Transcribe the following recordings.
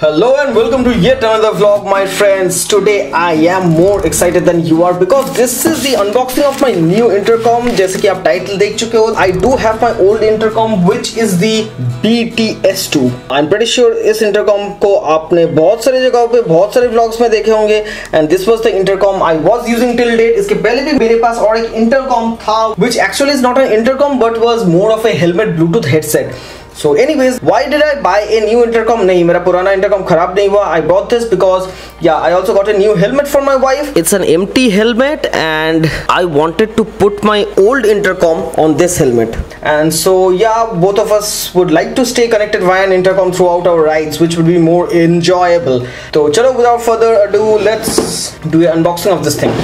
Hello and welcome to yet another vlog, my friends. Today I am more excited than you are because this is the unboxing of my new intercom. जैसे कि आप title देख चुके हो, I do have my old intercom which is the BTS2. I'm pretty sure इस intercom को आपने बहुत सारी जगहों पे बहुत सारे vlogs में देखे होंगे and this was the intercom I was using till date. इसके पहले भी मेरे पास और एक intercom था which actually is not an intercom but was more of a helmet Bluetooth headset. So anyways, why did I buy a new intercom? नहीं, मेरा पुराना intercom खराब नहीं हुआ. I bought this because I also got a new helmet for my wife. It's an empty helmet and I wanted to put my old intercom on this helmet. And so both of us would like to stay connected via an intercom throughout our rides, which would be more enjoyable. So chalo, without further ado, let's do an unboxing of this thing.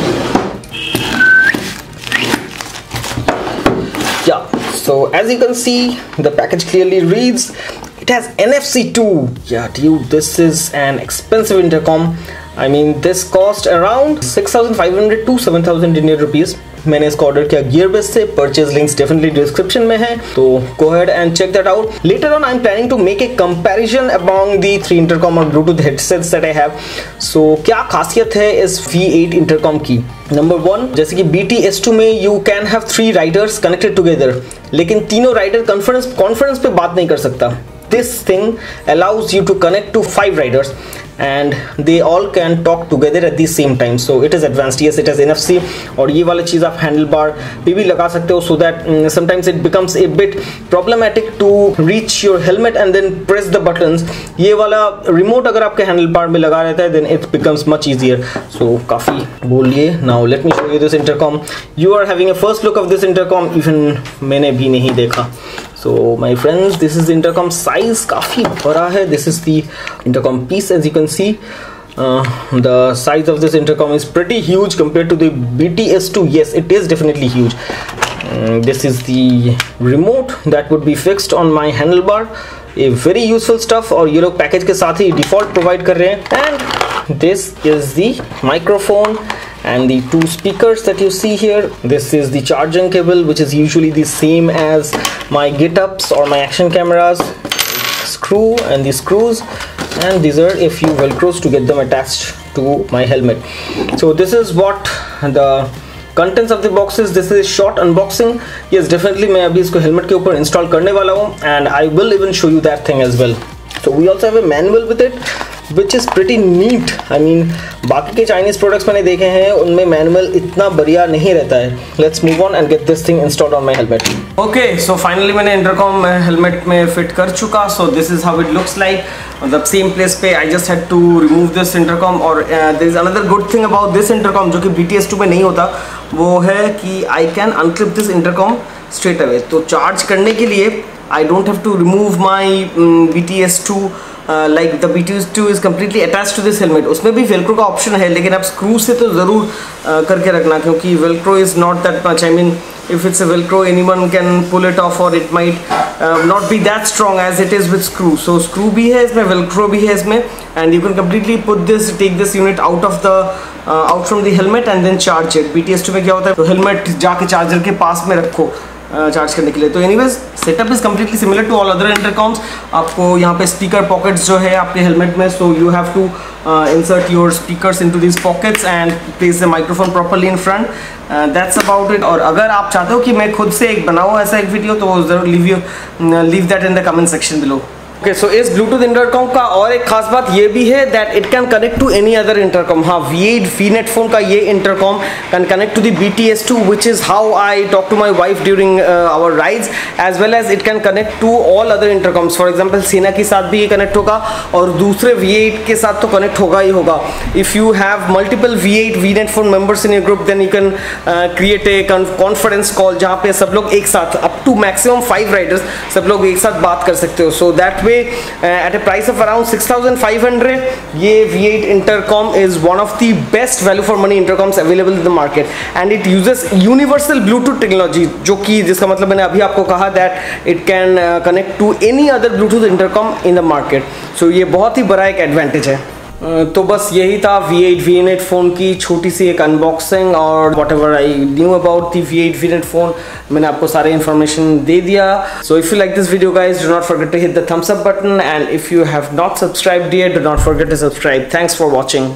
So as you can see, the package clearly reads it has NFC too. Yeah dude, this is an expensive intercom. I mean this cost around 6,500 to 7,000 Indian rupees. मैंने इसको order किया Gearbest से. Purchase links definitely description में है, तो go ahead and check that out. Later on I'm planning to make a comparison among the 3 intercom और Bluetooth headsets that I have. So क्या खासियत है इस V8 intercom की? Number 1, जैसे कि BTS2 में you can have 3 riders connected together, लेकिन तीनों राइडर कॉन्फ्रेंस पे बात नहीं कर सकता. This thing allows you to connect to 5 riders and they all can talk together at the same time. So it is advanced. Yes, it has NFC और ये वाला चीज़ आप हैंडल बार पे भी लगा सकते हो so that sometimes it becomes a bit problematic to reach your helmet and then press the buttons. ये वाला रिमोट अगर आपके हैंडल बार में लगा रहता है then it becomes much easier. So काफ़ी बोलिए. Now let me show you this intercom. You are having a first look of this intercom. Even मैंने भी नहीं देखा. So my friends, this is the intercom size. काफ़ी बड़ा है. This is the intercom piece. As you can see, the size of this intercom is pretty huge compared to the BTS2. Yes, it is definitely huge. This is the remote that would be fixed on my handlebar. A very useful stuff. और ये लोग package के साथ ही default provide कर रहे हैं. And this is the microphone and the 2 speakers that you see here. This is the charging cable, which is usually the same as my get-ups or my action cameras. Screw and the screws, and these are a few velcros to get them attached to my helmet. So this is what the contents of the box is. This is a short unboxing. Yes, definitely मैं अभी इसको helmet के ऊपर install करने वाला हूँ and I will even show you that thing as well. So we also have a manual with it, which is pretty neat. I mean, बाकी के Chinese products मैंने देखे हैं उनमें manual इतना बढ़िया नहीं रहता है. Let's move on and get this thing installed on my helmet. Okay, so finally मैंने intercom helmet में fit कर चुका. So this is how it looks like. The same place पे I just had to remove this intercom. और there is another good thing about this intercom जो कि BTS2 में नहीं होता, वो है कि I can unclip this intercom straight away. तो charge करने के लिए I don't have to remove my BTS2. Like the BTS2 is completely attached to this helmet. उसमें भी velcro का option है, लेकिन आप screw से तो ज़रूर करके रखना, क्योंकि velcro is not that much. I mean, if it's a velcro, anyone can pull it off, or it might not be that strong as it is with screw. So screw भी है इसमें, velcro भी है इसमें, and you can completely put this, take this unit out of the out from the helmet and then charge it. BTS2 में क्या होता है, तो helmet जाके charger के पास में रखो चार्ज करने के लिए. तो anyways setup is completely similar to all other intercoms. आपको यहाँ पे स्पीकर पॉकेट्स जो है आपके हेलमेट में, so you have to insert your speakers into these pockets and place the microphone properly in front. That's about it. और अगर आप चाहते हो कि मैं खुद से एक बनाऊँ ऐसा एक वीडियो, तो ज़रूर leave that in the comment section below. Okay, so इस Bluetooth intercom का और एक खास बात ये भी है that it can connect to any other intercom. हाँ, V8 Vnetphone का ये intercom can connect to the BTS2, which is how I talk to my wife during our rides, as well as it can connect to all other intercoms. For example, सेना के साथ भी ये connect होगा और दूसरे V8 के साथ तो connect होगा ही होगा. If you have multiple V8 Vnetphone members in your group, then you can create a conference call जहाँ पे सब लोग एक साथ up to maximum 5 riders सब लोग एक साथ बात कर सकते हो. So that way at a price of around 6,500, ये V8 intercom is one of the best value for money intercoms available in the market, and it uses universal Bluetooth technology, जो कि जिसका मतलब मैंने अभी आपको कहा that it can connect to any other Bluetooth intercom in the market. So ये बहुत ही बड़ा एक advantage है. तो बस यही था V8 Vnet फ़ोन की छोटी सी एक अनबॉक्सिंग और whatever I knew about the V8 Vnet phone मैंने आपको सारे इन्फॉर्मेशन दे दिया. So if you like this video guys, do not forget to hit the thumbs up button, and if you have not subscribed yet, do not forget to subscribe. Thanks for watching.